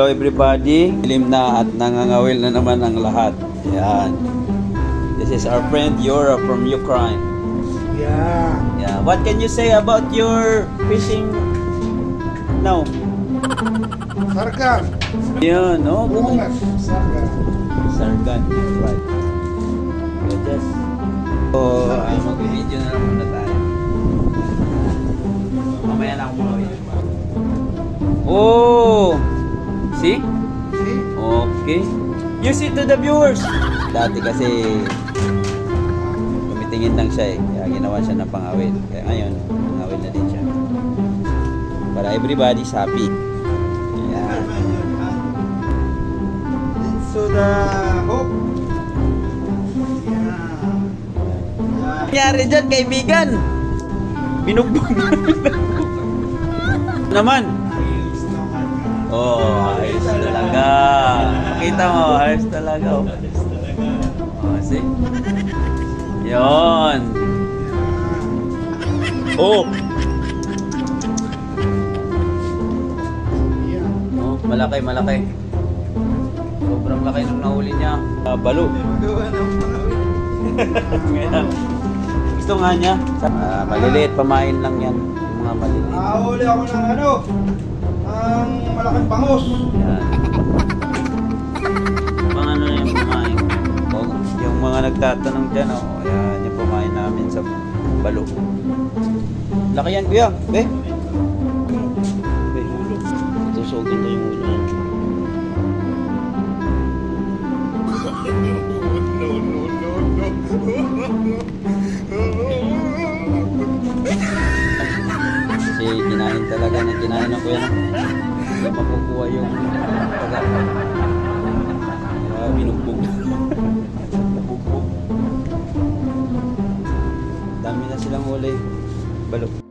Hello everybody, dilim na at nangangawil na naman ang lahat. Yan. This is our friend Yura from Ukraine. Yeah. What can you say about your fishing now? Sargan. Yun, no? Bungas. Sargan. Sargan, right. Just mag-video na lang muna tayo. Mamaya na ako mawin. Oh! See? See? Okay. You see to the viewers. Dati kasi tumitingin lang siya kaya ginawa siya ng pangawil. Kaya ngayon, pangawil na din siya. Para everybody's happy. Yeah. So the hook. Nangyari dyan, kaibigan. Binugbog naman. Oh, ayos talaga. Makita mo, ayos talaga. Oh, see? Yun. Oh! Oh, malaki. Sobrang laki nung nahuli niya. Balo. Ngayon. Gusto nga niya. Maliliit, pamain lang yan. Yung mga maliliit. Huli ako ng ang malaking bangus. Yan. Mga ano yung pamain. Yung mga nagtatanong dyan, yan yung pamain namin sa balo. Laki yan, kuya. Be? Be, susugin na yung ulo. Kasi kinain talaga na kinain ng kuya. Hindi makukuha yung taga. Kaya binugbog. Nabugbog. Dami na silang huli. Balo.